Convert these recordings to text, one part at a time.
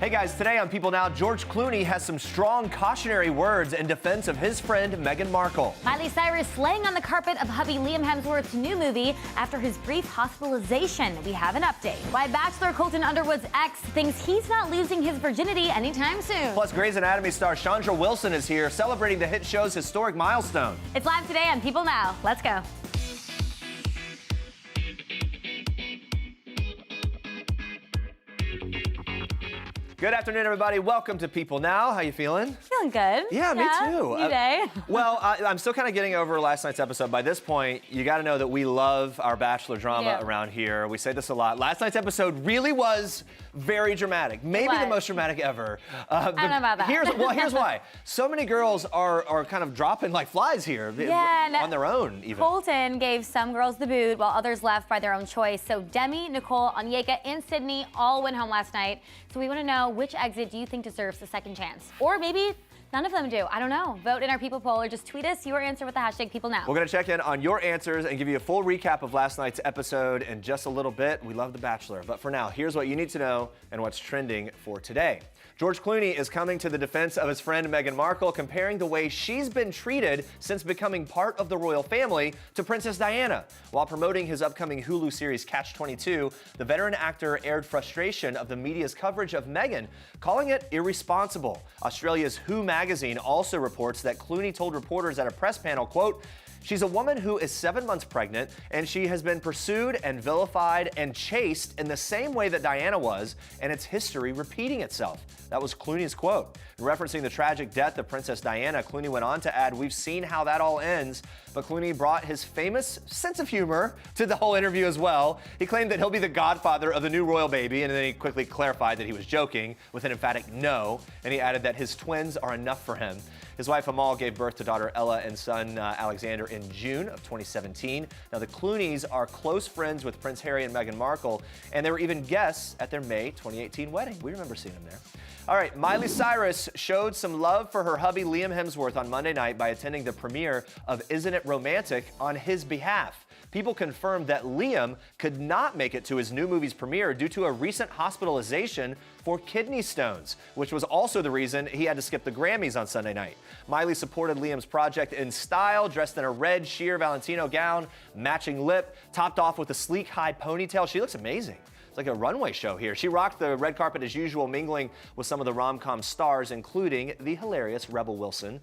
Hey guys, today on People Now, George Clooney has some strong cautionary words in defense of his friend Meghan Markle. Miley Cyrus laying on the carpet of hubby Liam Hemsworth's new movie after his brief hospitalization. We have an update. Why Bachelor Colton Underwood's ex thinks he's not losing his virginity anytime soon. Plus, Grey's Anatomy star Shandra Wilson is here celebrating the hit show's historic milestone. It's live today on People Now. Let's go. Good afternoon, everybody. Welcome to People Now. How you feeling? Feeling good. Yeah, me too. New day. Well, I'm still kind of getting over last night's episode. By this point, you got to know that we love our Bachelor drama around here. We say this a lot. Last night's episode really was very dramatic. Maybe the most dramatic ever. I don't know about that. Here's why. So many girls are kind of dropping like flies here on their own, even. Colton gave some girls the boot while others left by their own choice. So Demi, Nicole, Onyeka, and Sydney all went home last night. So we want to know, which exit do you think deserves the second chance? Or maybe none of them do. I don't know. Vote in our People poll or just tweet us your answer with the hashtag #PeopleNow. We're going to check in on your answers and give you a full recap of last night's episode in just a little bit. We love The Bachelor. But for now, here's what you need to know and what's trending for today. George Clooney is coming to the defense of his friend Meghan Markle, comparing the way she's been treated since becoming part of the royal family to Princess Diana. While promoting his upcoming Hulu series Catch-22, the veteran actor aired frustration of the media's coverage of Meghan, calling it irresponsible. Australia's Who magazine also reports that Clooney told reporters at a press panel, quote, "She's a woman who is 7 months pregnant, and she has been pursued and vilified and chased in the same way that Diana was, and it's history repeating itself." That was Clooney's quote. Referencing the tragic death of Princess Diana, Clooney went on to add, "We've seen how that all ends," but Clooney brought his famous sense of humor to the whole interview as well. He claimed that he'll be the godfather of the new royal baby, and then he quickly clarified that he was joking with an emphatic no, and he added that his twins are enough for him. His wife Amal gave birth to daughter Ella and son Alexander in June of 2017. Now, the Clooneys are close friends with Prince Harry and Meghan Markle, and they were even guests at their May 2018 wedding. We remember seeing them there. All right, Miley Cyrus showed some love for her hubby Liam Hemsworth on Monday night by attending the premiere of Isn't It Romantic on his behalf. People confirmed that Liam could not make it to his new movie's premiere due to a recent hospitalization for kidney stones, which was also the reason he had to skip the Grammys on Sunday night. Miley supported Liam's project in style, dressed in a red sheer Valentino gown, matching lip, topped off with a sleek high ponytail. She looks amazing. It's like a runway show here. She rocked the red carpet as usual, mingling with some of the rom-com stars, including the hilarious Rebel Wilson.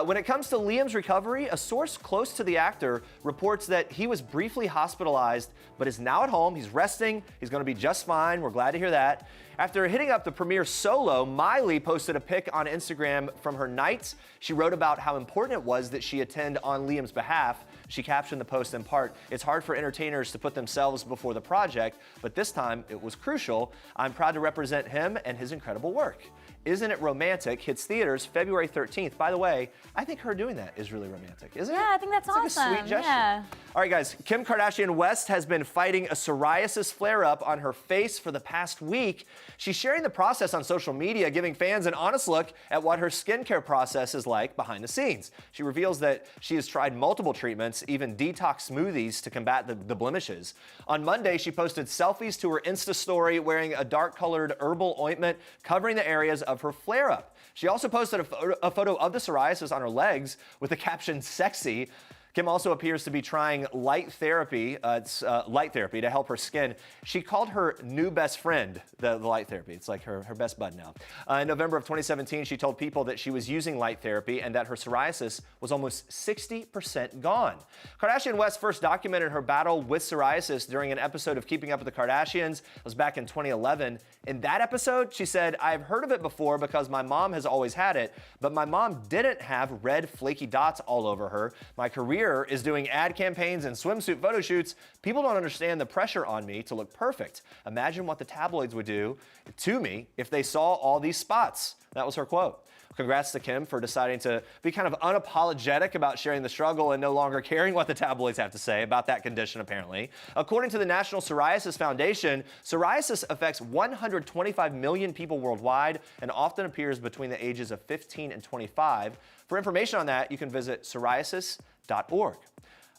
When it comes to Liam's recovery, a source close to the actor reports that he was briefly hospitalized, but is now at home. He's resting. He's going to be just fine. We're glad to hear that. After hitting up the premiere solo, Miley posted a pic on Instagram from her nights. She wrote about how important it was that she attend on Liam's behalf. She captioned the post in part, "It's hard for entertainers to put themselves before the project, but this time it was crucial. I'm proud to represent him and his incredible work." Isn't It Romantic hits theaters February 13th. By the way, I think her doing that is really romantic, isn't it? Yeah, I think that's awesome. Like a sweet gesture. Yeah. All right, guys, Kim Kardashian West has been fighting a psoriasis flare-up on her face for the past week. She's sharing the process on social media, giving fans an honest look at what her skincare process is like behind the scenes. She reveals that she has tried multiple treatments, even detox smoothies to combat the blemishes. On Monday, she posted selfies to her Insta story wearing a dark-colored herbal ointment covering the areas of her flare-up. She also posted a photo of the psoriasis on her legs with the caption "sexy." Kim also appears to be trying light therapy. Light therapy to help her skin. She called her new best friend the light therapy. It's like her best bud now. In November of 2017, she told People that she was using light therapy and that her psoriasis was almost 60% gone. Kardashian West first documented her battle with psoriasis during an episode of Keeping Up with the Kardashians. It was back in 2011. In that episode, she said, "I've heard of it before because my mom has always had it, but my mom didn't have red flaky dots all over her. My career is doing ad campaigns and swimsuit photo shoots. People don't understand the pressure on me to look perfect. Imagine what the tabloids would do to me if they saw all these spots." That was her quote. Congrats to Kim for deciding to be kind of unapologetic about sharing the struggle and no longer caring what the tabloids have to say about that condition, apparently. According to the National Psoriasis Foundation, psoriasis affects 125 million people worldwide and often appears between the ages of 15 and 25. For information on that, you can visit psoriasis.org.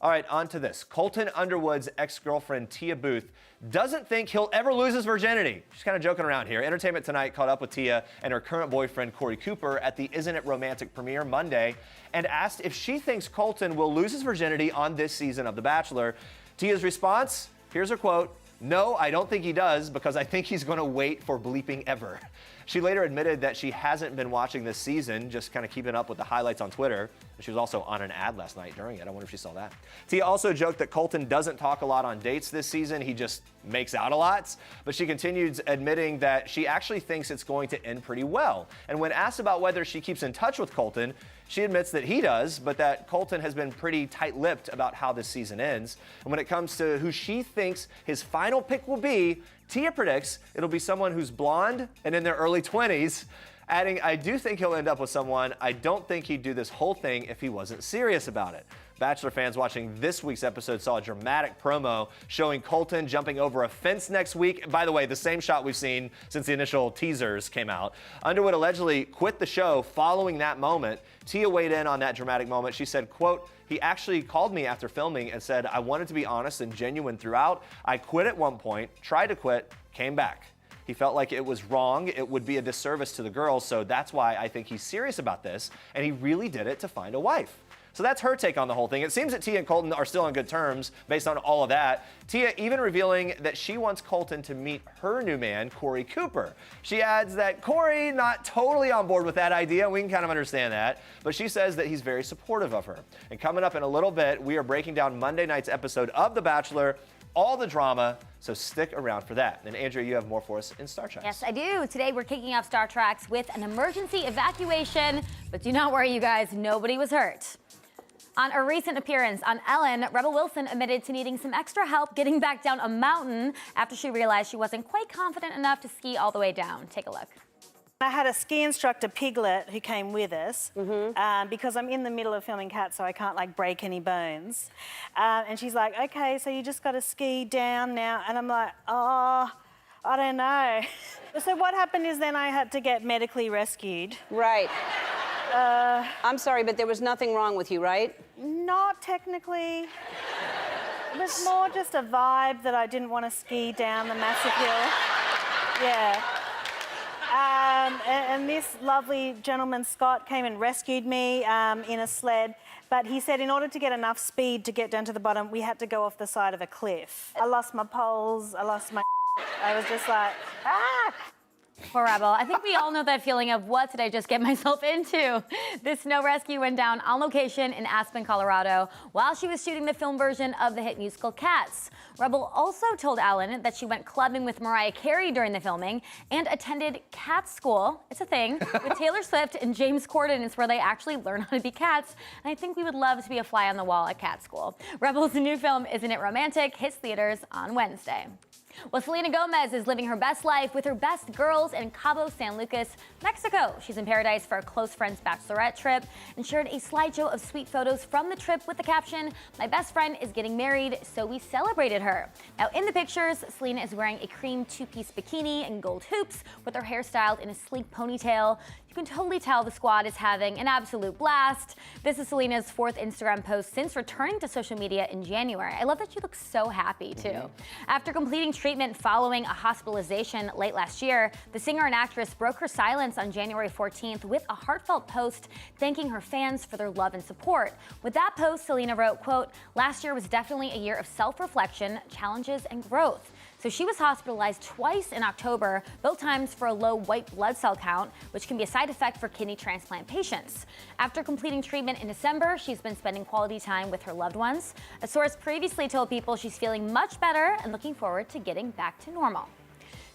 All right, on to this. Colton Underwood's ex-girlfriend, Tia Booth, doesn't think he'll ever lose his virginity. She's kind of joking around here. Entertainment Tonight caught up with Tia and her current boyfriend, Corey Cooper, at the Isn't It Romantic premiere Monday and asked if she thinks Colton will lose his virginity on this season of The Bachelor. Tia's response, here's her quote, "No, I don't think he does because I think he's going to wait for bleeping ever." She later admitted that she hasn't been watching this season, just kind of keeping up with the highlights on Twitter. She was also on an ad last night during it. I wonder if she saw that. Tia also joked that Colton doesn't talk a lot on dates this season. He just makes out a lot. But she continues admitting that she actually thinks it's going to end pretty well. And when asked about whether she keeps in touch with Colton, she admits that he does, but that Colton has been pretty tight-lipped about how this season ends. And when it comes to who she thinks his final pick will be, Tia predicts it'll be someone who's blonde and in their early 20s, adding, "I do think he'll end up with someone. I don't think he'd do this whole thing if he wasn't serious about it." Bachelor fans watching this week's episode saw a dramatic promo showing Colton jumping over a fence next week. By the way, the same shot we've seen since the initial teasers came out. Underwood allegedly quit the show following that moment. Tia weighed in on that dramatic moment. She said, quote, "He actually called me after filming and said, I wanted to be honest and genuine throughout. I quit at one point, tried to quit, came back. He felt like it was wrong. It would be a disservice to the girls. So that's why I think he's serious about this. And he really did it to find a wife." So that's her take on the whole thing. It seems that Tia and Colton are still on good terms based on all of that. Tia even revealing that she wants Colton to meet her new man, Corey Cooper. She adds that Corey not totally on board with that idea. We can kind of understand that. But she says that he's very supportive of her. And coming up in a little bit, we are breaking down Monday night's episode of The Bachelor, all the drama, so stick around for that. And Andrea, you have more for us in Star Treks. Yes, I do. Today we're kicking off Star Treks with an emergency evacuation, but do not worry, you guys, nobody was hurt. On a recent appearance on Ellen, Rebel Wilson admitted to needing some extra help getting back down a mountain after she realized she wasn't quite confident enough to ski all the way down. Take a look. I had a ski instructor, Piglet, who came with us because I'm in the middle of filming Cats, so I can't like break any bones. And she's like, "Okay, so you just got to ski down now." And I'm like, "Oh, I don't know." So what happened is then I had to get medically rescued. Right. I'm sorry, but there was nothing wrong with you, right? Not technically. It was more just a vibe that I didn't want to ski down the massive hill. Yeah. And this lovely gentleman, Scott, came and rescued me in a sled. But he said in order to get enough speed to get down to the bottom, we had to go off the side of a cliff. I lost my poles, I lost my I was just like, ah! Poor Rebel. I think we all know that feeling of what did I just get myself into? This snow rescue went down on location in Aspen, Colorado, while she was shooting the film version of the hit musical Cats. Rebel also told Ellen that she went clubbing with Mariah Carey during the filming and attended cat school. It's a thing with Taylor Swift and James Corden. It's where they actually learn how to be cats. And I think we would love to be a fly on the wall at cat school. Rebel's new film, Isn't It Romantic, hits theaters on Wednesday. Well, Selena Gomez is living her best life with her best girls in Cabo San Lucas, Mexico. She's in paradise for a close friend's bachelorette trip and shared a slideshow of sweet photos from the trip with the caption, "My best friend is getting married, so we celebrated her." Now, in the pictures, Selena is wearing a cream two-piece bikini and gold hoops with her hair styled in a sleek ponytail. You can totally tell the squad is having an absolute blast. This is Selena's fourth Instagram post since returning to social media in January. I love that she looks so happy, too. After completing treatment following a hospitalization late last year, the singer and actress broke her silence on January 14th with a heartfelt post thanking her fans for their love and support. With that post, Selena wrote, quote, "Last year was definitely a year of self-reflection, challenges, and growth." So she was hospitalized twice in October, both times for a low white blood cell count, which can be a side effect for kidney transplant patients. After completing treatment in December, she's been spending quality time with her loved ones. A source previously told People she's feeling much better and looking forward to getting back to normal.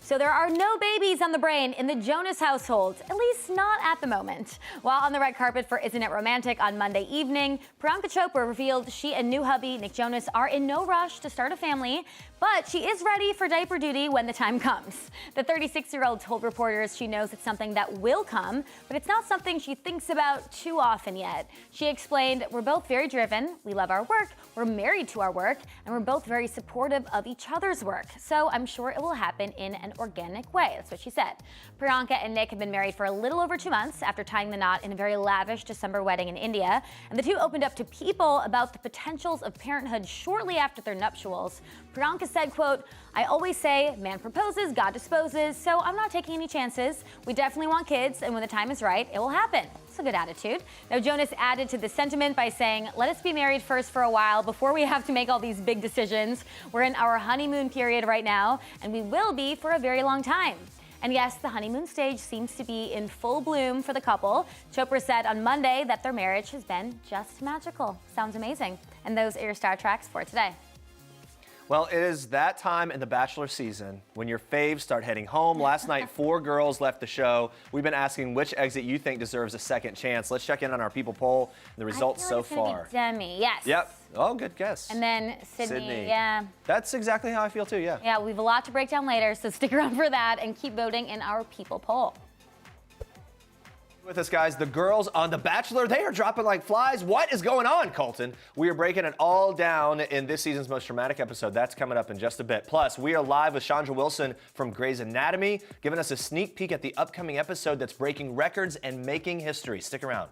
So there are no babies on the brain in the Jonas household, at least not at the moment. While on the red carpet for Isn't It Romantic on Monday evening, Priyanka Chopra revealed she and new hubby Nick Jonas are in no rush to start a family, but she is ready for diaper duty when the time comes. The 36-year-old told reporters she knows it's something that will come, but it's not something she thinks about too often yet. She explained, "We're both very driven, we love our work, we're married to our work, and we're both very supportive of each other's work. So I'm sure it will happen in an organic way. That's what she said. Priyanka and Nick have been married for a little over 2 months after tying the knot in a very lavish December wedding in India. And the two opened up to People about the potentials of parenthood shortly after their nuptials. Priyanka said, quote, "I always say, man proposes, God disposes, so I'm not taking any chances. We definitely want kids, and when the time is right, it will happen." It's a good attitude. Now, Jonas added to the sentiment by saying, "Let us be married first for a while before we have to make all these big decisions. We're in our honeymoon period right now, and we will be for a very long time." And yes, the honeymoon stage seems to be in full bloom for the couple. Chopra said on Monday that their marriage has been just magical. Sounds amazing. And those are your Star Tracks for today. Well, it is that time in the Bachelor season when your faves start heading home. Last night, 4 girls left the show. We've been asking which exit you think deserves a second chance. Let's check in on our People poll and the results so far. Demi, yes. Yep. Oh, good guess. And then Sydney, yeah. That's exactly how I feel too, yeah. Yeah, we have a lot to break down later, so stick around for that and keep voting in our People poll. With us, guys, the girls on The Bachelor, they are dropping like flies. What is going on, Colton? We are breaking it all down in this season's most dramatic episode. That's coming up in just a bit. Plus, we are live with Shandra Wilson from Grey's Anatomy, giving us a sneak peek at the upcoming episode that's breaking records and making history. Stick around.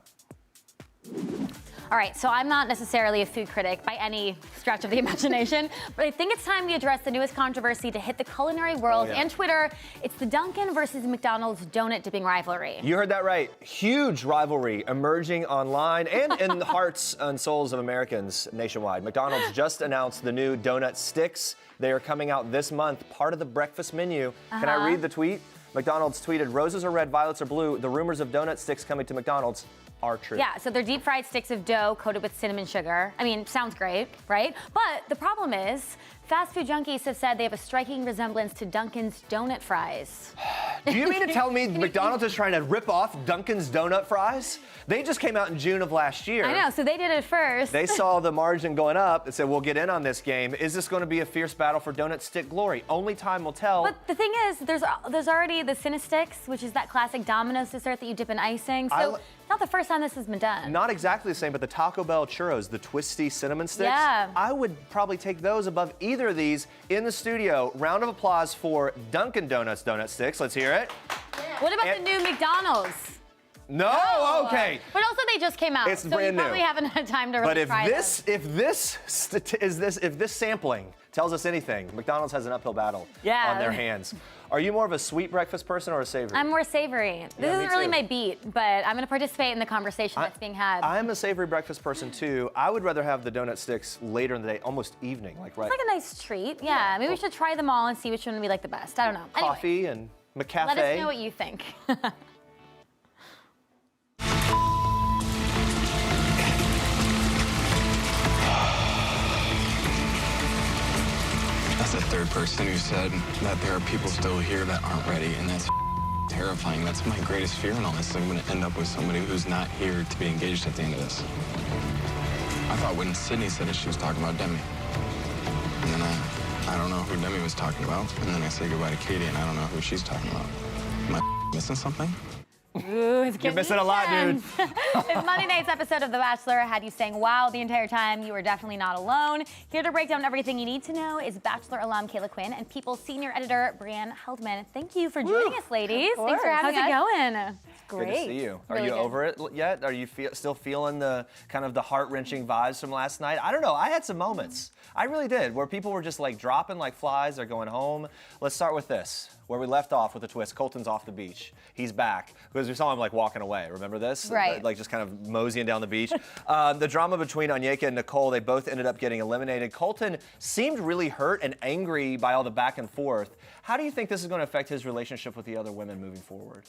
All right, so I'm not necessarily a food critic by any stretch of the imagination, but I think it's time we address the newest controversy to hit the culinary world and Twitter. It's the Dunkin' versus McDonald's donut dipping rivalry. You heard that right. Huge rivalry emerging online and in the hearts and souls of Americans nationwide. McDonald's just announced the new donut sticks. They are coming out this month, part of the breakfast menu. Can I read the tweet? McDonald's tweeted, "Roses are red, violets are blue. The rumors of donut sticks coming to McDonald's are true." Yeah, so they're deep fried sticks of dough coated with cinnamon sugar. I mean, sounds great, right? But the problem is, fast food junkies have said they have a striking resemblance to Dunkin's donut fries. Do you mean to tell me McDonald's is trying to rip off Dunkin's donut fries? They just came out in June of last year. I know, so they did it first. They saw the margin going up and said, we'll get in on this game. Is this going to be a fierce battle for donut stick glory? Only time will tell. But the thing is, there's already the Cinnasticks, which is that classic Domino's dessert that you dip in icing. So it's not the first time this has been done. Not exactly the same, but the Taco Bell churros, the twisty cinnamon sticks, yeah. I would probably take those above either of these in the studio. Round of applause for Dunkin' Donuts donut sticks. Let's hear it. Yeah. What about the new McDonald's? No, okay. But also they just came out. It's so brand we probably new. haven't had time to really try them. If this sampling tells us anything, McDonald's has an uphill battle on their hands. Are you more of a sweet breakfast person or a savory? I'm more savory. This isn't really my beat, but I'm going to participate in the conversation that's being had. I'm a savory breakfast person too. I would rather have the donut sticks later in the day, almost evening, like right. It's like a nice treat. Yeah, maybe we should try them all and see which one we like the best. I don't know. Coffee anyway, and McCafe. Let us know what you think. That's the third person who said that there are people still here that aren't ready, and that's terrifying. That's my greatest fear in all this. I'm going to end up with somebody who's not here to be engaged at the end of this. I thought when Sydney said it, she was talking about Demi. And then I don't know who Demi was talking about. And then I say goodbye to Katie, and I don't know who she's talking about. Am I missing something? Ooh, You're missing a lot, dude. If Monday night's episode of The Bachelor had you saying wow the entire time, you are definitely not alone. Here to break down everything you need to know is Bachelor alum Caila Quinn and People's senior editor Brianne Heldman. Thank you for joining us, ladies. Thanks for having us. How's it going? Great. Good to see you. Are really you good. over it yet? Are you still feeling the kind of the heart-wrenching vibes from last night? I don't know. I had some moments. I really did, where people were just like dropping like flies. They're going home. Let's start with this, where we left off with a twist. Colton's off the beach. He's back because we saw him like walking away. Remember this? Right. Like just kind of moseying down the beach. The drama between Onyeka and Nicole, they both ended up getting eliminated. Colton seemed really hurt and angry by all the back and forth. How do you think this is going to affect his relationship with the other women moving forward?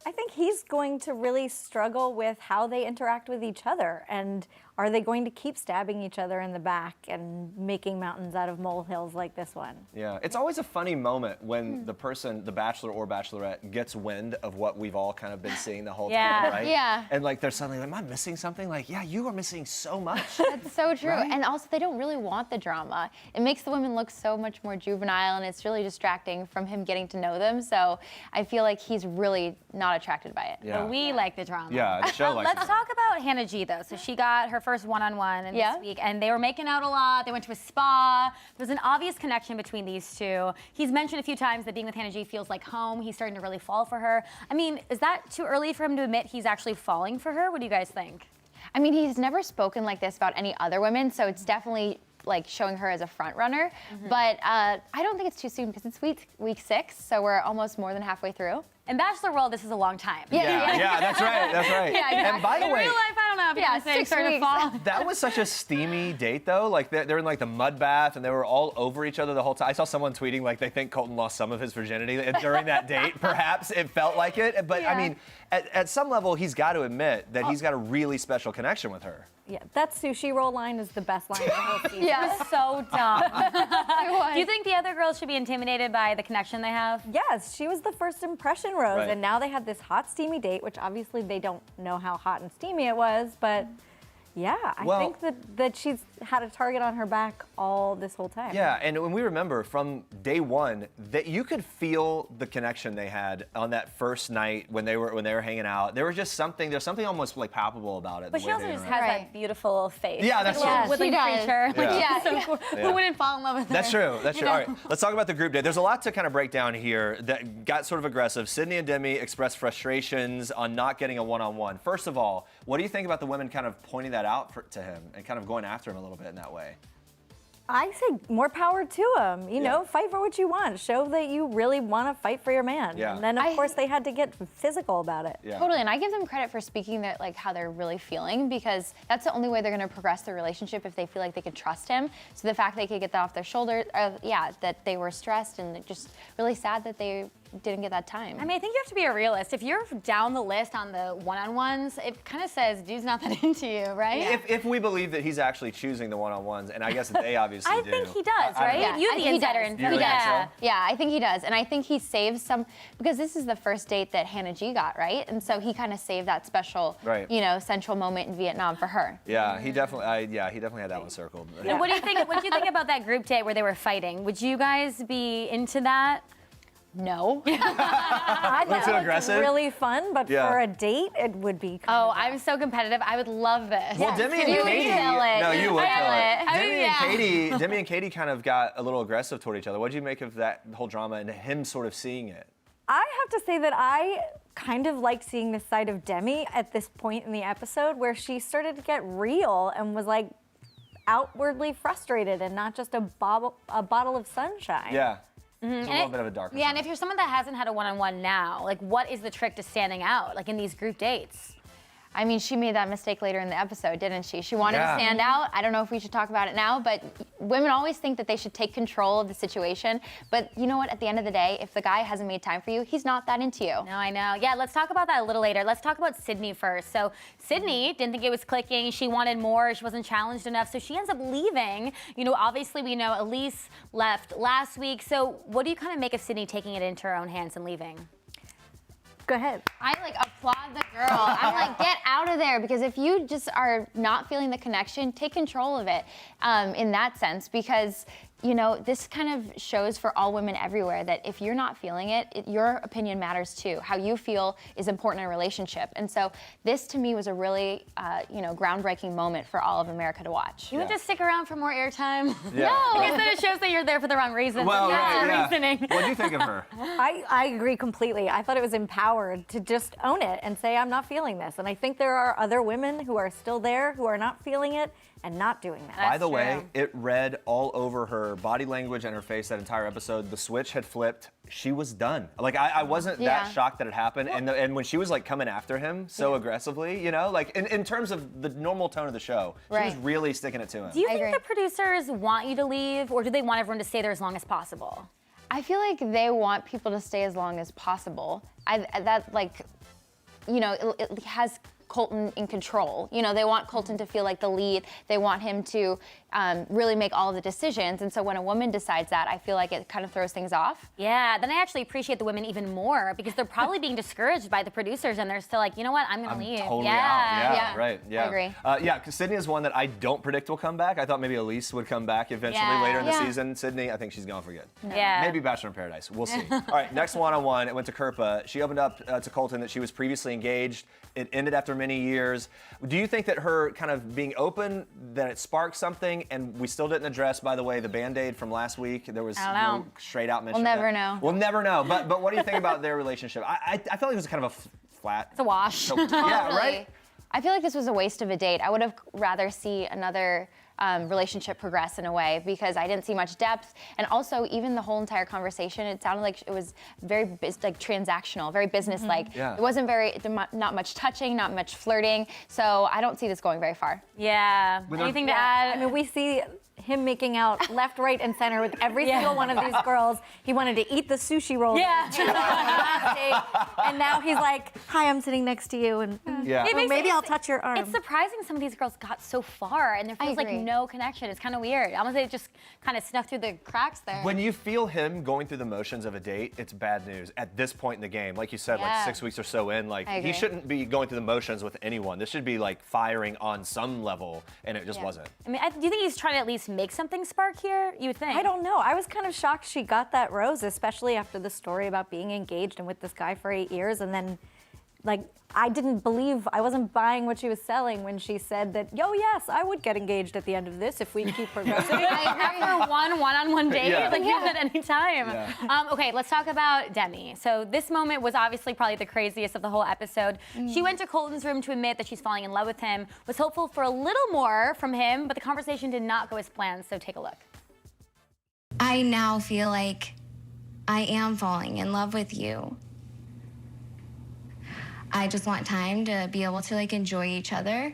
I think he's going to really struggle with how they interact with each other. And are they going to keep stabbing each other in the back and making mountains out of molehills like this one? Yeah, it's always a funny moment when the person, the bachelor or bachelorette, gets wind of what we've all kind of been seeing the whole time, right? Yeah. And like they're suddenly like, am I missing something? Like, yeah, you are missing so much. That's so true. Right? And also, they don't really want the drama. It makes the women look so much more juvenile, and it's really distracting from him getting to know them. So I feel like he's really not not attracted by it. Yeah. But we like the drama. Yeah, the show likes Let's it. talk about Hannah G, though. So she got her first one-on-one this week, and they were making out a lot. They went to a spa. There's an obvious connection between these two. He's mentioned a few times that being with Hannah G feels like home. He's starting to really fall for her. I mean, is that too early for him to admit he's actually falling for her? What do you guys think? I mean, he's never spoken like this about any other women, so it's definitely like showing her as a front runner. But I don't think it's too soon because it's week 6, so we're almost more than halfway through. In Bachelor world, this is a long time. Yeah, that's right. That's right. Yeah, exactly. And by the In way, real life, I don't know if Yeah, you're saying 6 starting to weeks. fall. that was such a steamy date, though. Like they're in like the mud bath, and they were all over each other the whole time. I saw someone tweeting like they think Colton lost some of his virginity during that date. Perhaps it felt like it, but I mean, at some level, he's got to admit that he's got a really special connection with her. Yeah, that sushi roll line is the best line of the whole season. It was so dumb. Do you think the other girls should be intimidated by the connection they have? Yes, she was the first impression rose, Right. and now they had this hot, steamy date, which obviously they don't know how hot and steamy it was, but yeah, I Well- think that she's had a target on her back all this whole time. Yeah, and when we remember from day one that you could feel the connection they had on that first night when they were hanging out. There was just there's something almost like palpable about it. But the she way also they just interacted. has Right. that beautiful face. Yeah, that's like a true. little woodland She does. creature. Like, Yeah. she's so cool. Who wouldn't fall in love with her? That's true. That's true. All right, let's talk about the group date. There's a lot to kind of break down here that got sort of aggressive. Sydney and Demi expressed frustrations on not getting a one-on-one. First of all, what do you think about the women kind of pointing that out to him and kind of going after him a little bit in that way? I say more power to him. You know, fight for what you want. Show that you really want to fight for your man. Yeah. And then, of course, they had to get physical about it. Yeah. Totally, and I give them credit for speaking that like how they're really feeling because that's the only way they're going to progress their relationship if they feel like they can trust him. So the fact they could get that off their shoulders, that they were stressed and just really sad that they didn't get that time. I mean, I think you have to be a realist. If you're down the list on the one-on-ones, it kind of says dude's not that into you, right? If we believe that he's actually choosing the one-on-ones, and I guess that they obviously I do. think he does, I right? don't know. Yeah, You I the think he insider does. info. You really think so? Yeah, I think he does. And I think he saves some, because this is the first date that Hannah G got, right? And so he kind of saved that special, Right. central moment in Vietnam for her. Yeah, he definitely had that one circled. And what do you think? What do you think about that group date where they were fighting? Would you guys be into that? No. I little think too it's aggressive? really fun, but Yeah. for a date, it would be kind Oh, of I'm so competitive. I would love this. Well, Demi and You would Katie. kill it. No, you would I kill would. it. I mean, Demi and Katie kind of got a little aggressive toward each other. What did you make of that whole drama and him sort of seeing it? I have to say that I kind of like seeing this side of Demi at this point in the episode where she started to get real and was like outwardly frustrated and not just a bottle of sunshine. Yeah. There's a little bit of a darker Yeah, side. and if you're someone that hasn't had a one-on-one now, like what is the trick to standing out, like in these group dates? I mean, she made that mistake later in the episode, didn't she? She wanted Yeah. to stand out. I don't know if we should talk about it now, but women always think that they should take control of the situation. But you know what? At the end of the day, if the guy hasn't made time for you, he's not that into you. No, I know. Yeah, let's talk about that a little later. Let's talk about Sydney first. So Sydney didn't think it was clicking. She wanted more. She wasn't challenged enough. So she ends up leaving. You know, obviously we know Elise left last week. So what do you kind of make of Sydney taking it into her own hands and leaving? Go ahead. I applaud the girl. I'm like, get out of there, because if you just are not feeling the connection, take control of it in that sense, because this kind of shows for all women everywhere that if you're not feeling it, your opinion matters too. How you feel is important in a relationship. And so this to me was a really, groundbreaking moment for all of America to watch. You would just stick around for more airtime? Yeah. No, I guess then it shows that you're there for the wrong reasons. Well, That's right, the yeah. reasoning. What do you think of her? I agree completely. I thought it was empowered to just own it and say, I'm not feeling this. And I think there are other women who are still there who are not feeling it and not doing that. By the That's way, true. it read all over her body language and her face that entire episode. The switch had flipped. She was done. Like I wasn't Yeah. that shocked that it happened. And when she was like coming after him so aggressively, like in terms of the normal tone of the show, she was Right. really sticking it to him. Do you I think agree. the producers want you to leave, or do they want everyone to stay there as long as possible? I feel like they want people to stay as long as possible. It has Colton in control. They want Colton to feel like the lead. They want him to really make all of the decisions. And so when a woman decides that, I feel like it kind of throws things off. Yeah, then I actually appreciate the women even more because they're probably being discouraged by the producers and they're still like, you know what, I'm gonna leave. Totally yeah. out. Yeah. Right. Yeah. I agree. Yeah, because Sydney is one that I don't predict will come back. I thought maybe Elise would come back eventually later in the season. Sydney, I think she's gone for good. Yeah. Maybe Bachelor in Paradise. We'll see. All right, next one-on-one. It went to Kirpa. She opened up to Colton that she was previously engaged. It ended after many years. Do you think that her kind of being open, that it sparked something? And we still didn't address, by the way, the Band-Aid from last week. There was no straight out mention. We'll never know. We'll never know. But what do you think about their relationship? I felt like it was kind of a flat. It's a wash. So, yeah, right? I feel like this was a waste of a date. I would have rather see another relationship progress in a way because I didn't see much depth. And also, even the whole entire conversation, it sounded like it was very transactional, very business-like. Yeah. It wasn't not much touching, not much flirting. So I don't see this going very far. Yeah. Anything to add? I mean, we see him making out left, right, and center with every single one of these girls. He wanted to eat the sushi rolls. And now he's like, hi, I'm sitting next to you. And maybe I'll touch your arm. It's surprising some of these girls got so far and there feels like no connection. It's kind of weird. Almost they just kind of snuck through the cracks there. When you feel him going through the motions of a date, it's bad news at this point in the game. Like you said, like 6 weeks or so in, like he shouldn't be going through the motions with anyone. This should be like firing on some level, and it just wasn't. I mean, do you think he's trying to at least make something spark here? You would think. I don't know. I was kind of shocked she got that rose, especially after the story about being engaged and with this guy for 8 years. And then, like, I wasn't buying what she was selling when she said that, yes, I would get engaged at the end of this if we keep progressing. After one-on-one date, like you at any time. Yeah. Okay, let's talk about Demi. So this moment was obviously probably the craziest of the whole episode. She went to Colton's room to admit that she's falling in love with him, was hopeful for a little more from him, but the conversation did not go as planned, so take a look. I now feel like I am falling in love with you. I just want time to be able to like enjoy each other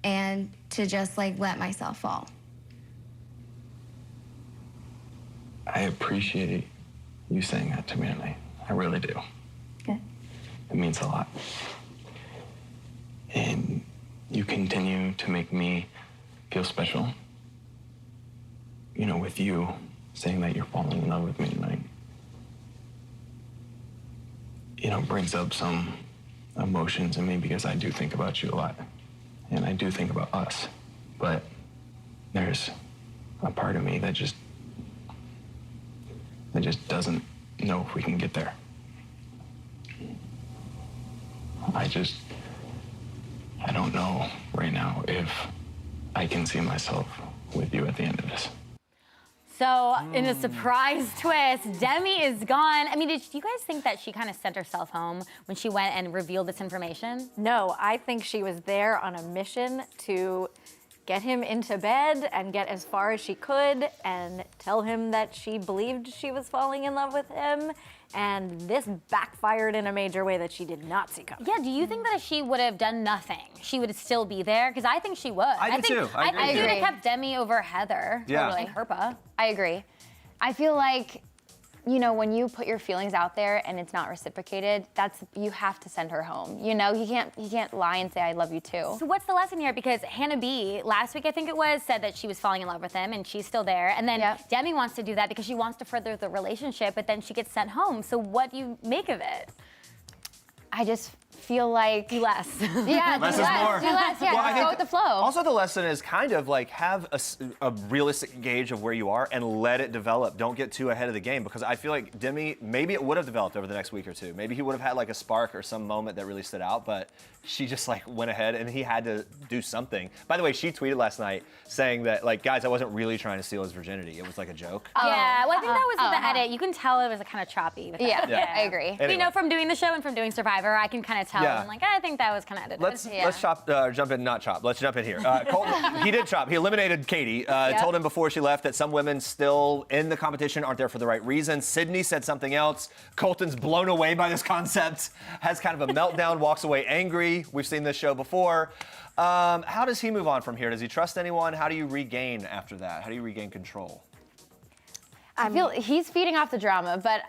and to just like let myself fall. I appreciate you saying that to me tonight. I really do. Good. It means a lot. And you continue to make me feel special. You know, with you saying that you're falling in love with me tonight, you know, brings up some emotions in me because I do think about you a lot. And I do think about us. But there's a part of me that just doesn't know if we can get there. I don't know right now if I can see myself with you at the end of this. So, in a surprise twist, Demi is gone. I mean, did you guys think that she kind of sent herself home when she went and revealed this information? No, I think she was there on a mission to get him into bed and get as far as she could and tell him that she believed she was falling in love with him. And this backfired in a major way that she did not see coming. Yeah, do you think that if she would have done nothing, she would still be there? Because I think she would. I do too. I think she would have kept Demi over Heather. Yeah. Totally. Herpa. I agree. I feel like, you know, when you put your feelings out there and it's not reciprocated, you have to send her home. You know, he can't lie and say I love you too. So what's the lesson here? Because Hannah B, last week I think it was, said that she was falling in love with him and she's still there. And then Demi wants to do that because she wants to further the relationship, but then she gets sent home. So what do you make of it? I just feel like do less. Yeah, less do is less. more. Do less. Yeah, Well, I just think go with the flow. Also, the lesson is kind of like have a realistic gauge of where you are and let it develop. Don't get too ahead of the game because I feel like Demi, maybe it would have developed over the next week or two. Maybe he would have had like a spark or some moment that really stood out, but she just like went ahead and he had to do something. By the way, she tweeted last night saying that like, guys, I wasn't really trying to steal his virginity. It was like a joke. Yeah, well, I think that was with the edit. You can tell it was kind of choppy. With that. Yeah, I agree. Anyway. You know, from doing the show and from doing Survivor, I can kind of tell. Yeah. I'm like, I think that was kind of edited. Let's jump in, not chop. Let's jump in here. Colton, he did chop. He eliminated Katie. Told him before she left that some women still in the competition aren't there for the right reasons. Sydney said something else. Colton's blown away by this concept, has kind of a meltdown, walks away angry. We've seen this show before. How does he move on from here? Does he trust anyone? How do you regain after that? How do you regain control? I feel he's feeding off the drama, but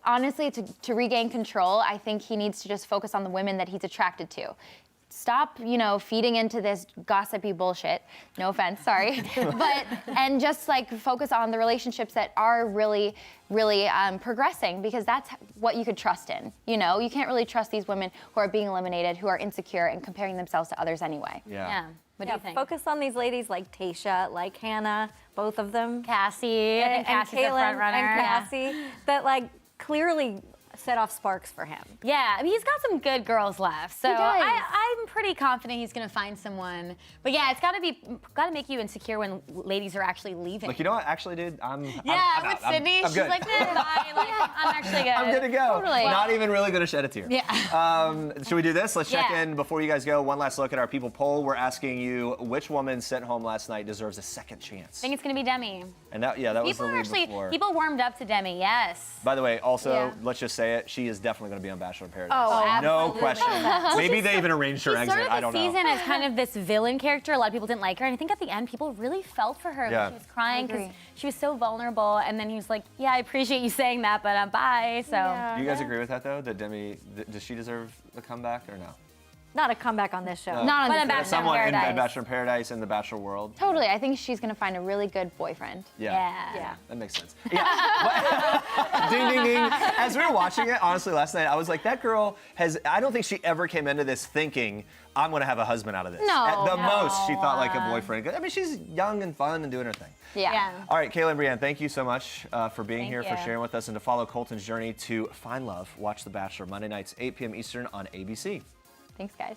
honestly, to regain control, I think he needs to just focus on the women that he's attracted to. stop, feeding into this gossipy bullshit. No offense, sorry. And just like focus on the relationships that are really, really progressing, because that's what you could trust in. You can't really trust these women who are being eliminated, who are insecure and comparing themselves to others anyway. Yeah. What do you think? Focus on these ladies like Tayshia, like Hannah, both of them. Cassie. I think Cassie's the front runner. And Cassie, that like clearly set off sparks for him. Yeah, I mean, he's got some good girls left, so He does. I'm pretty confident he's gonna find someone. But yeah, it's gotta make you insecure when ladies are actually leaving. Look, you know what? Actually, dude, I'm with out. Sydney, I'm she's good. like, nah, bye. Like, I'm actually good. I'm good to go. Totally. Not even really gonna shed a tear. Yeah. Should we do this? Let's check Yeah. in before you guys go. One last look at our People poll. We're asking you which woman sent home last night deserves a second chance. I think it's gonna be Demi. And that was the lead before. People warmed up to Demi, yes. By the way, also, Yeah. let's just say it, she is definitely going to be on Bachelor in Paradise. Oh, no absolutely. question. Maybe they even arranged her She exit. started I the don't know. season as kind of this villain character. A lot of people didn't like her, and I think at the end, people really felt for her Yeah. when she was crying because agree. she was so vulnerable. And then he was like, "Yeah, I appreciate you saying that, but bye." So. Do you guys agree with that, though? That Demi, does she deserve a comeback or no? Not a comeback on this show. Not on But this a Bachelor season. Someone in Paradise. Bachelor in Paradise in the Bachelor world. Totally. I think she's gonna find a really good boyfriend. Yeah. That makes sense. Yeah. Ding, ding, ding. As we were watching it, honestly, last night, I was like, that girl I don't think she ever came into this thinking, I'm going to have a husband out of this. No. At the most, she thought like a boyfriend. I mean, she's young and fun and doing her thing. Yeah. All right, Caila and Brienne, thank you so much for being Thank here, for you. sharing with us, and to follow Colton's journey to find love. Watch The Bachelor Monday nights, 8 p.m. Eastern on ABC. Thanks, guys.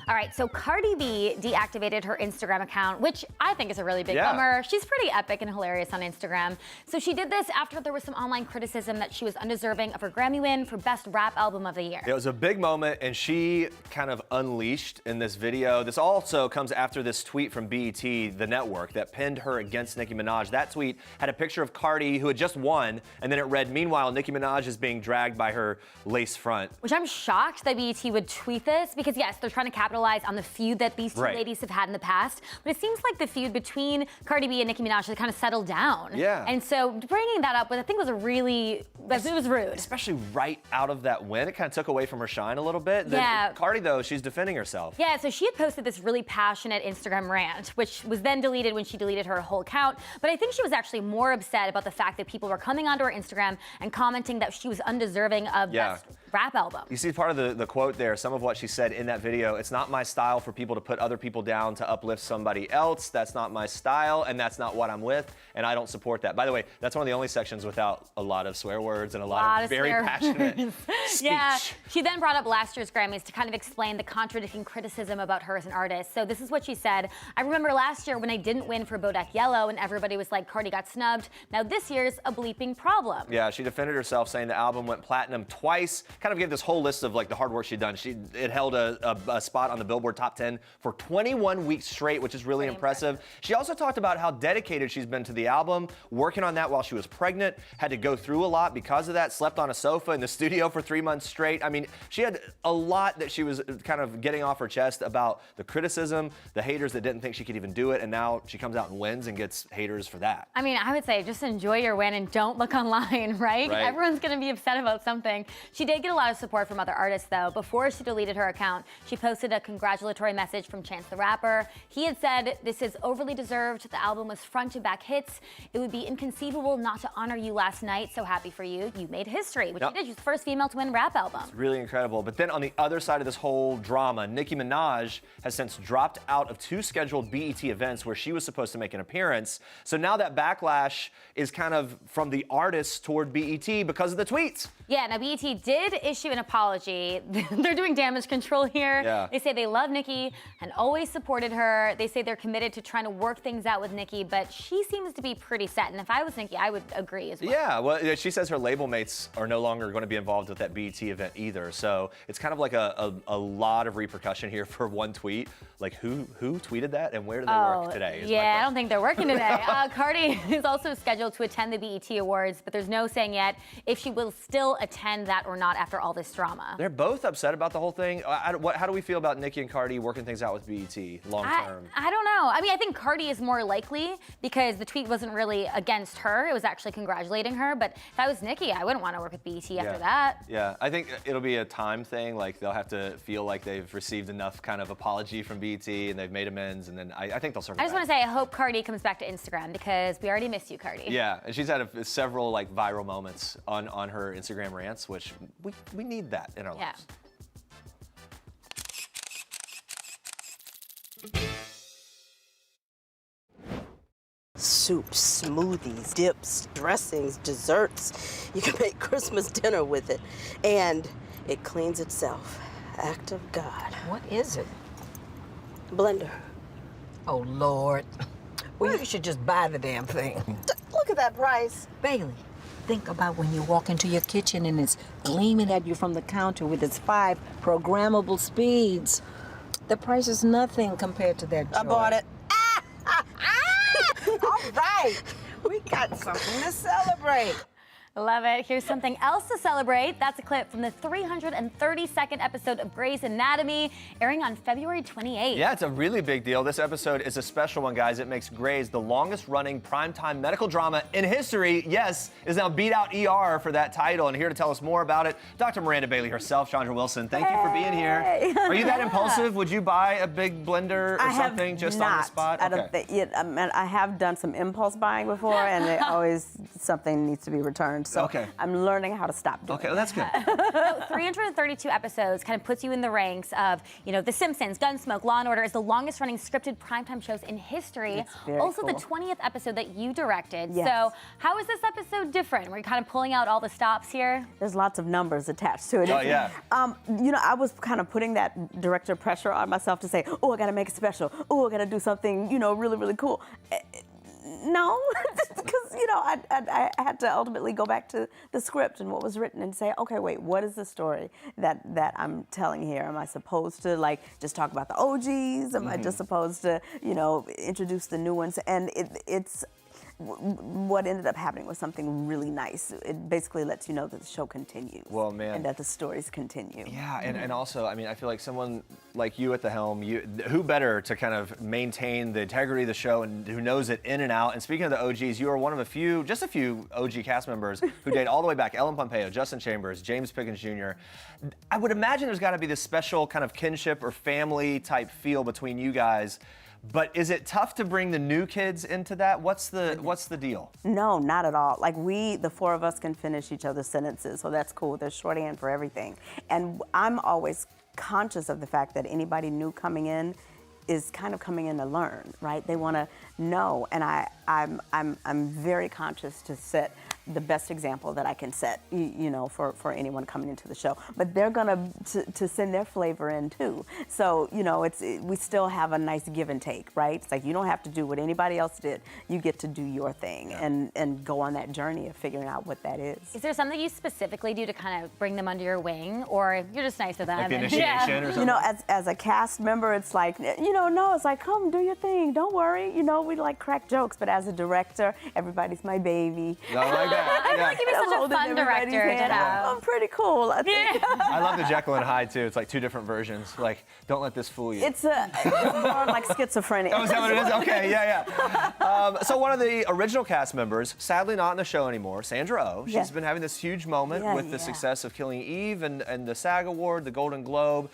All right, so Cardi B deactivated her Instagram account, which I think is a really big Yeah. bummer. She's pretty epic and hilarious on Instagram. So she did this after there was some online criticism that she was undeserving of her Grammy win for Best Rap Album of the Year. It was a big moment, and she kind of unleashed in this video. This also comes after this tweet from BET, the network, that pinned her against Nicki Minaj. That tweet had a picture of Cardi, who had just won, and then it read, "Meanwhile, Nicki Minaj is being dragged by her lace front." Which I'm shocked that BET would tweet this because, yes, they're trying to capitalize on the feud that these two Right. ladies have had in the past. But it seems like the feud between Cardi B and Nicki Minaj has kind of settled down. Yeah. And so bringing that up, I think was it was rude. Especially right out of that win, it kind of took away from her shine a little bit. Then Yeah. Cardi, though, she's defending herself. Yeah, so she had posted this really passionate Instagram rant, which was then deleted when she deleted her whole account. But I think she was actually more upset about the fact that people were coming onto her Instagram and commenting that she was undeserving of Yeah. Best Rap Album. You see part of the quote there, some of what she said in that video. It's not my style for people to put other people down to uplift somebody else. That's not my style, and that's not what I'm with, and I don't support that. By the way, that's one of the only sections without a lot of swear words and a lot of very swear passionate words. speech. Yeah, she then brought up last year's Grammys to kind of explain the contradicting criticism about her as an artist. So this is what she said. "I remember last year when I didn't win for Bodak Yellow and everybody was like, Cardi got snubbed. Now this year's a bleeping problem." Yeah, she defended herself, saying the album went platinum twice. Kind of gave this whole list of like the hard work she'd done. It held a spot on the Billboard Top 10 for 21 weeks straight, which is really impressive. She also talked about how dedicated she's been to the album, working on that while she was pregnant, had to go through a lot because of that, slept on a sofa in the studio for 3 months straight. I mean, she had a lot that she was kind of getting off her chest about the criticism, the haters that didn't think she could even do it, and now she comes out and wins and gets haters for that. I mean, I would say just enjoy your win and don't look online, right? Right. Everyone's gonna be upset about something. She did get a lot of support from other artists, though. Before she deleted her account, she posted a congratulatory message from Chance the Rapper. He had said, "This is overly deserved. The album was front to back hits. It would be inconceivable not to honor you last night. So happy for you. You made history," which Yep. she did. She's the first female to win rap album. Really incredible. But then on the other side of this whole drama, Nicki Minaj has since dropped out of 2 scheduled BET events where she was supposed to make an appearance. So now that backlash is kind of from the artists toward BET because of the tweets. Yeah, now BET did issue an apology. They're doing damage control here. Yeah. They say they love Nicki and always supported her. They say they're committed to trying to work things out with Nicki, but she seems to be pretty set. And if I was Nicki, I would agree as well. Yeah, well, she says her label mates are no longer going to be involved with that BET event either. So it's kind of like a lot of repercussion here for one tweet. Like who tweeted that and where do they work today? is my Yeah, I question. don't think they're working today. Cardi is also scheduled to attend the BET Awards, but there's no saying yet if she will still attend that or not after after all this drama. They're both upset about the whole thing. How do we feel about Nicki and Cardi working things out with BET long term? I don't know. I mean, I think Cardi is more likely because the tweet wasn't really against her. It was actually congratulating her. But if I was Nicki, I wouldn't want to work with BET after that. Yeah, I think it'll be a time thing. Like, they'll have to feel like they've received enough kind of apology from BET and they've made amends, and then I think they'll circle back. I just want to say, I hope Cardi comes back to Instagram because we already missed you, Cardi. Yeah, and she's had several like viral moments on her Instagram rants, which we need that in our lives. Soups, smoothies, dips, dressings, desserts. You can make Christmas dinner with it. And it cleans itself. Act of God. What is it? Blender. Oh, Lord. Well, you should just buy the damn thing. Look at that price. Bailey, think about when you walk into your kitchen and it's gleaming at you from the counter with its 5 programmable speeds. The price is nothing compared to that joy. I bought it. All right, we got something to celebrate. Love it. Here's something else to celebrate. That's a clip from the 332nd episode of Grey's Anatomy, airing on February 28th. Yeah, it's a really big deal. This episode is a special one, guys. It makes Grey's the longest-running primetime medical drama in history. Yes, is now beat out ER for that title. And here to tell us more about it, Dr. Miranda Bailey herself, Shandra Wilson. Thank you for being here. Are you that impulsive? Would you buy a big blender or something just on the spot? I have done some impulse buying before, and it always something needs to be returned. So I'm learning how to stop doing well, that's good. 332 episodes kind of puts you in the ranks of, The Simpsons, Gunsmoke, Law & Order is the longest running scripted primetime shows in history. Also cool. The 20th episode that you directed. Yes. So how is this episode different? Were you kind of pulling out all the stops here? There's lots of numbers attached to it. Oh, yeah. I was kind of putting that director pressure on myself to say, oh, I got to make it special. Oh, I got to do something, really, really cool. No, because, I had to ultimately go back to the script and what was written and say, okay, wait, what is the story that I'm telling here? Am I supposed to, just talk about the OGs? Am I just supposed to, introduce the new ones? And it's what ended up happening was something really nice. It basically lets you know that the show continues. Well, man. And that the stories continue. Yeah, and also, I feel like someone like you at the helm, who better to kind of maintain the integrity of the show and who knows it in and out. And speaking of the OGs, you are one of just a few OG cast members who date all the way back. Ellen Pompeo, Justin Chambers, James Pickens Jr. I would imagine there's got to be this special kind of kinship or family type feel between you guys. But is it tough to bring the new kids into that? What's the deal? No, not at all. The 4 of us can finish each other's sentences, so that's cool. There's shorthand for everything. And I'm always conscious of the fact that anybody new coming in is kind of coming in to learn, right? They want to know, and I'm very conscious to set the best example that I can set, for anyone coming into the show. But they're gonna to send their flavor in too. So we still have a nice give and take, right? It's like you don't have to do what anybody else did. You get to do your thing and go on that journey of figuring out what that is. Is there something you specifically do to kind of bring them under your wing, or you're just nice to them? Like the initiation or something? As a cast member, it's like, no, it's like, come do your thing. Don't worry. We crack jokes, but as a director, everybody's my baby. I like that. I feel like you'd be such a fun director to have. I'm pretty cool, I think. I love the Jekyll and Hyde too. It's like 2 different versions. Like, don't let this fool you. It's more like schizophrenia. Oh, is that what it is? Okay, yeah. So one of the original cast members, sadly not in the show anymore, Sandra Oh. She's been having this huge moment with the success of Killing Eve and the SAG Award, the Golden Globe.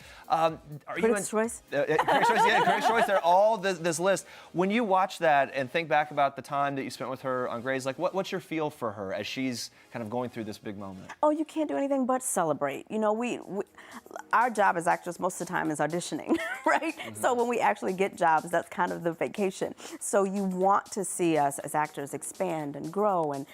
Critics' Choice? Critics' Choice. They're all this list. When you watch that and think back about the time that you spent with her on Grey's, what's your feel for her as she's kind of going through this big moment? Oh, you can't do anything but celebrate. Our job as actors most of the time is auditioning, right? Mm-hmm. So when we actually get jobs, that's kind of the vacation. So you want to see us as actors expand and grow and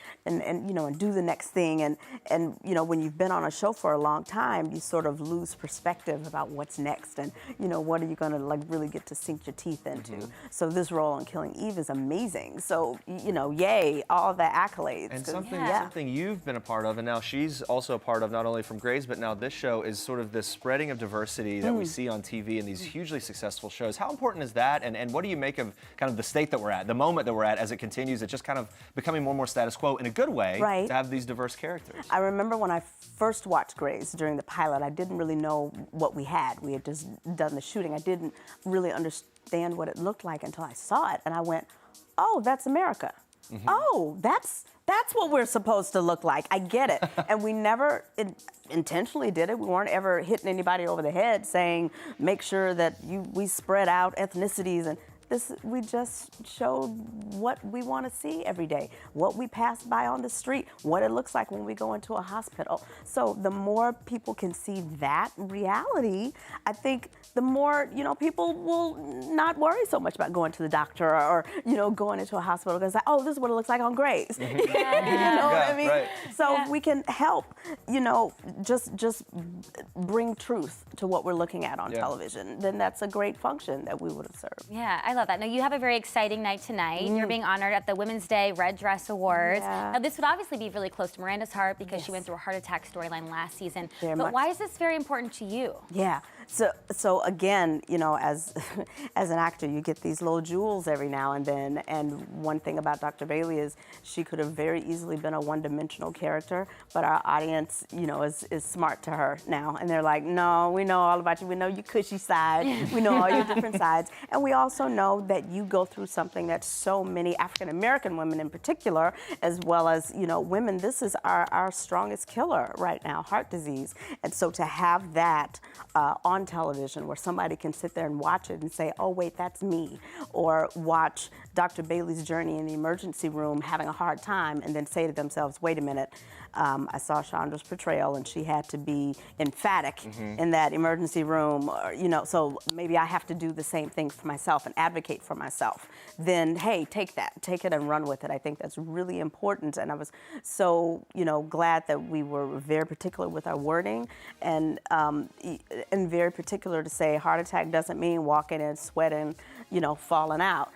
do the next thing. And when you've been on a show for a long time, you sort of lose perspective about what's next and what are you going to really get to sink your teeth into. Mm-hmm. So this role on Killing Eve is amazing. So yay, all the accolades. And something you've been a part of, and now she's also a part of, not only from Grey's, but now this show, is sort of this spreading of diversity that we see on TV in these hugely successful shows. How important is that, and what do you make of kind of the state that we're at, the moment that we're at, as it continues, it's just kind of becoming more and more status quo in a good way to have these diverse characters? I remember when I first watched Grey's during the pilot, I didn't really know what we had. We had just done the shooting. I didn't really understand what it looked like until I saw it, and I went, oh, that's America. Oh, that's what we're supposed to look like. I get it. And we never intentionally did it. We weren't ever hitting anybody over the head saying, make sure that we spread out ethnicities. And we just showed what we want to see every day, what we pass by on the street, what it looks like when we go into a hospital. So the more people can see that reality, I think the more, people will not worry so much about going to the doctor or going into a hospital because, oh, this is what it looks like on Grey's. You know what I mean? Right. So if we can help, just bring truth to what we're looking at on television, then that's a great function that we would have served. Yeah, I love that. Now, you have a very exciting night tonight. You're being honored at the Women's Day Red Dress Awards. Now, this would obviously be really close to Miranda's heart because she went through a heart attack storyline last season. But why is this very important to you? Yeah. So again, as an actor, you get these little jewels every now and then. And one thing about Dr. Bailey is she could have very easily been a one-dimensional character, but our audience, is smart to her now. And they're like, no, we know all about you. We know your cushy side. We know all your different sides. And we also know that you go through something that so many African-American women in particular, as well as, women, this is our strongest killer right now, heart disease. And so to have that on television where somebody can sit there and watch it and say, oh, wait, that's me. Or watch Dr. Bailey's journey in the emergency room having a hard time and then say to themselves, wait a minute, I saw Shandra's portrayal and she had to be emphatic in that emergency room, or, so maybe I have to do the same thing for myself and advocate for myself. Then, hey, take it and run with it. I think that's really important. And I was so, glad that we were very particular with our wording and very particular to say heart attack doesn't mean walking in, sweating, falling out.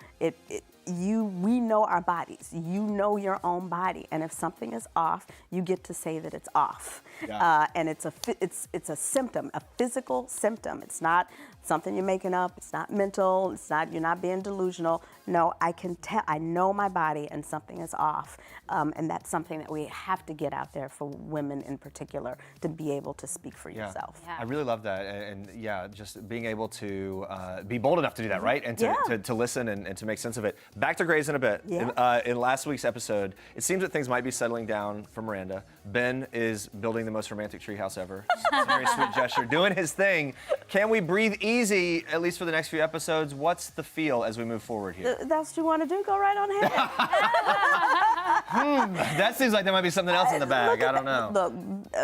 We know our bodies. You know your own body, and if something is off, you get to say that it's off. And it's a symptom, a physical symptom. It's not something you're making up. It's not mental. It's not you're not being delusional. No, I can tell. I know my body, and something is off. And that's something that we have to get out there for women in particular to be able to speak for yourself. I really love that, and just being able to be bold enough to do that, right? And to listen and to make sense of it. Back to Grey's in a bit. In last week's episode, it seems that things might be settling down for Miranda. Ben is building the most romantic treehouse ever. It's a very sweet gesture, doing his thing. Can we breathe easy, at least for the next few episodes? What's the feel as we move forward here? That's what you want to do? Go right on ahead. That seems like there might be something else in the bag. I don't know. Look,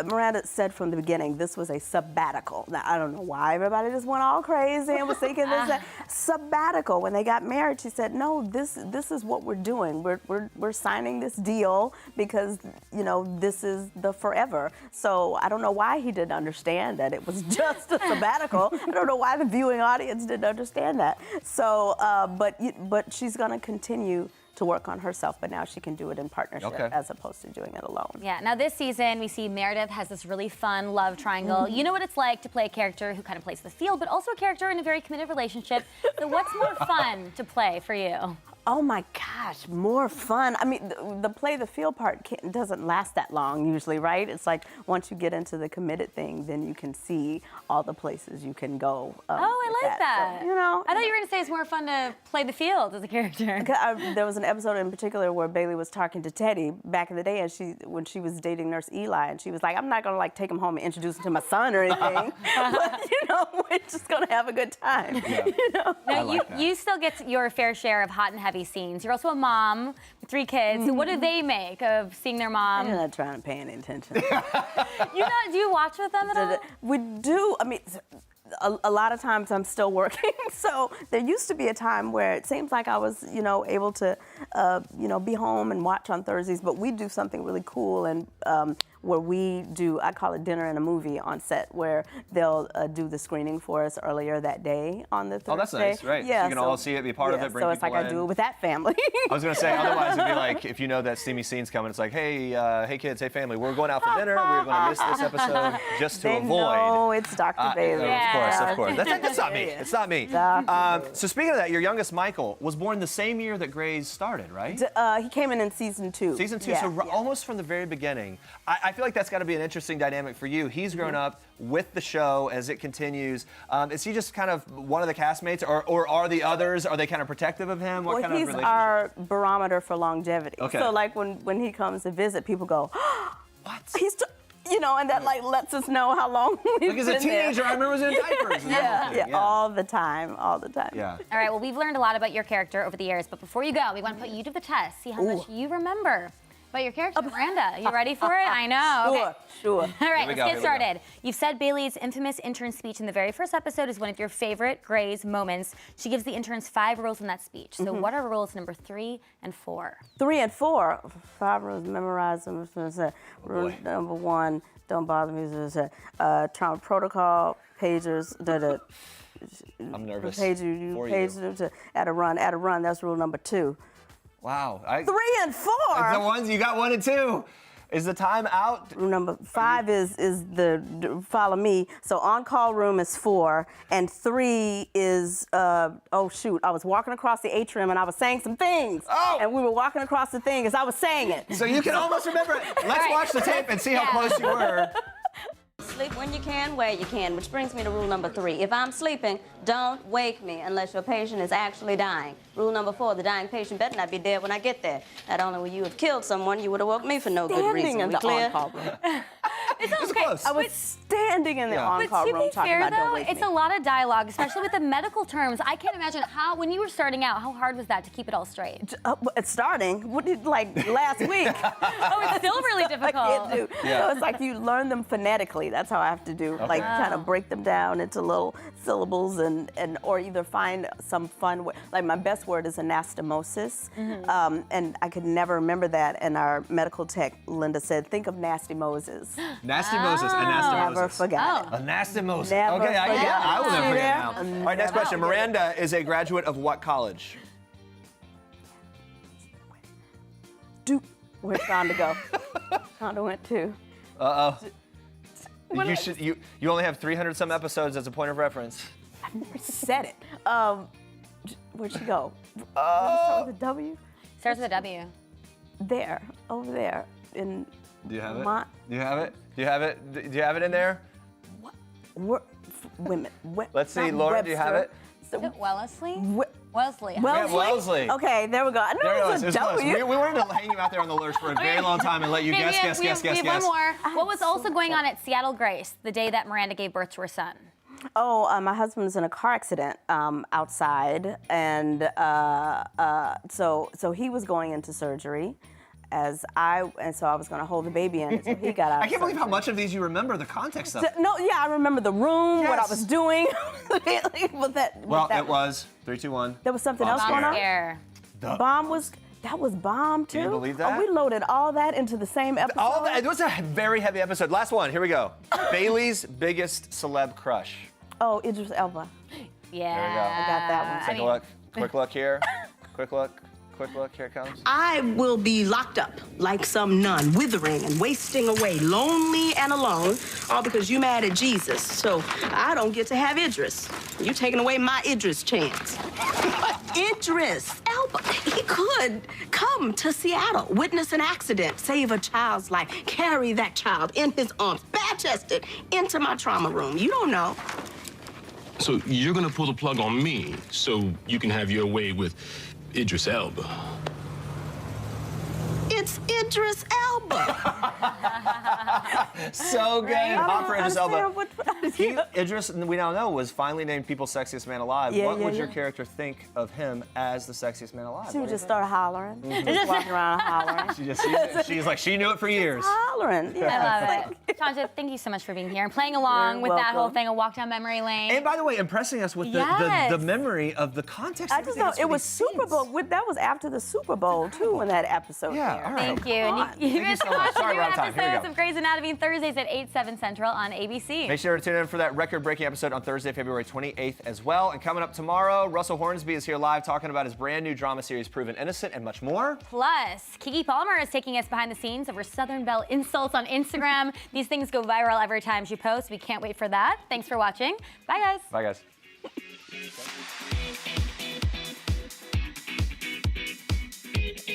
Miranda said from the beginning, this was a sabbatical. Now, I don't know why everybody just went all crazy and was thinking this sabbatical. When they got married, she said, no, this is what we're doing. We're signing this deal because, this is the forever. So I don't know why he didn't understand that it was just a sabbatical. I don't know why the viewing audience didn't understand that. So, but she's going to continue to work on herself, but now she can do it in partnership as opposed to doing it alone. Yeah, now this season we see Meredith has this really fun love triangle. You know what it's like to play a character who kind of plays the field, but also a character in a very committed relationship. So what's more fun to play for you? Oh my gosh, more fun. I mean, the play the field part doesn't last that long usually, right? It's like once you get into the committed thing, then you can see all the places you can go. I like that. So, I thought you were going to say it's more fun to play the field as a character. There was an episode in particular where Bailey was talking to Teddy back in the day, and when she was dating Nurse Eli, and she was like, I'm not going to take him home and introduce him to my son or anything, but we're just going to have a good time. Now, you still get your fair share of hot and heavy scenes. You're also a mom with 3 kids. What do they make of seeing their mom? I'm not trying to pay any attention. Do you watch with them at all? We do. I mean, a lot of times I'm still working. So there used to be a time where it seems like I was, able to, be home and watch on Thursdays. But we do something really cool, and where we do, I call it dinner and a movie on set, where they'll do the screening for us earlier that day on the Thursday. Oh, that's nice, right. Yeah, so you can all see it, be part of it, bring so it's people like I do it with that family. I was going to say, otherwise it'd be like, if you know that steamy scene's coming, it's like, hey kids, hey family, we're going out for dinner, we're going to miss this episode just to avoid. No, it's Dr. Bailey. Of course. That's not me. It's not me. So speaking of that, your youngest, Michael, was born the same year that Grey's started, right? He came in season 2. Season 2, so almost from the very beginning. I feel like that's got to be an interesting dynamic for you. He's grown up with the show as it continues. Is he just kind of one of the castmates, or are the others, are they kind of protective of him? What kind of relationship? He's our barometer for longevity. Okay. So like when he comes to visit, people go, what? And that like lets us know how long we've been Like as a teenager, there. I remember was in diapers. Yeah, all the time. Yeah. All right, well, we've learned a lot about your character over the years, but before you go, we want to put you to the test, see how much you remember about your character. Miranda, you ready for it? I know. Sure. All right, let's get started. You've said Bailey's infamous intern speech in the very first episode is one of your favorite Grey's moments. She gives the interns 5 rules in that speech. So what are rules number 3 and 4? 3 and 4. 5 rules, memorize them. Rule number 1, don't bother me. Trauma protocol, pagers. I'm nervous. At a run. That's rule number 2. Wow. 3 and 4. The ones you got 1 and 2. Is the time out? Rule number 5 is the follow me. So on-call room is 4, and 3 is I was walking across the atrium and I was saying some things. Oh! And we were walking across the thing as I was saying it. So you can almost remember it. Let's watch the tape and see how close you were. Sleep when you can, where you can, which brings me to rule number 3. If I'm sleeping, don't wake me unless your patient is actually dying. Rule number 4, the dying patient better not be dead when I get there. Not only will you have killed someone, you would have woke me for no good reason. In We the clear? on-call room. It's okay. I was standing in the on-call room talking fair, about don't though, wake it's me. a lot of dialogue, especially with the medical terms. I can't imagine when you were starting out, how hard was that to keep it all straight? It's starting. What did last week? It's still really difficult. So it's like you learn them phonetically. That's how I have to do. Like kind of break them down into little syllables and or either find some fun way. Like my best word is anastomosis, and I could never remember that. And our medical tech Linda said, think of Nasty Moses. Nasty Moses, anastomosis. Never forgot it. Anastomosis. Never Okay, I will never forget now. See there? All right, next question. Miranda is a graduate of what college? Duke. Where'd Shandra go? Shandra went to. You only have 300 some episodes as a point of reference. I've never said it. Where'd she go? Start with a W? Starts with a W. There, over there. Do you have it? Do you have it? Do you have it? Do you have it in there? Women. Let's see, Lauren, do you have it? Wellesley? Wellesley. Wellesley. Okay, there we go. I knew it was a W. We wanted to hang you out there on the lurch for a very long time and let you guess. We have one more. What was also going on at Seattle Grace the day that Miranda gave birth to her son? Oh, my husband was in a car accident outside, and so he was going into surgery. So I was going to hold the baby in until he got out. I can't believe how much of these you remember the context of. I remember the room, what I was doing. It was 3, 2, 1. There was something else going on. That was bomb too. Can you believe that? Oh, we loaded all that into the same episode. It was a very heavy episode. Last one. Here we go. Bailey's biggest celeb crush. Oh, Idris Elba. Yeah. There we go. I got that one. Take a look. Quick look here. Quick look. Here it comes. I will be locked up like some nun, withering and wasting away, lonely and alone, all because you mad at Jesus. So I don't get to have Idris. You taking away my Idris chance. Idris Elba, he could come to Seattle, witness an accident, save a child's life, carry that child in his arms, bare-chested, into my trauma room. You don't know. So you're gonna pull the plug on me so you can have your way with Idris Elba. It's Idris Elba. So good. Hot for Idris Elba. Idris, we now know, was finally named People's Sexiest Man Alive. What would your character think of him as the sexiest man alive? She would just start hollering. Just walking around hollering. She's like, she knew it for years. Hollering. I love it. Shandra, thank you so much for being here and playing along with that whole thing, a walk down memory lane. And by the way, impressing us with the memory of the context. I just know it was Super Bowl. That was after the Super Bowl too, when that episode. Yeah, all right. Thank you. And Thank you so much. Sorry, we're out of time. Here we Episodes go. of Grey's Anatomy Thursdays at 8, 7 Central on ABC. Make sure to tune in for that record-breaking episode on Thursday, February 28th as well. And coming up tomorrow, Russell Hornsby is here live talking about his brand new drama series, Proven Innocent, and much more. Plus, Keke Palmer is taking us behind the scenes of her Southern Belle insults on Instagram. These things go viral every time she posts. We can't wait for that. Thanks for watching. Bye, guys. Bye, guys.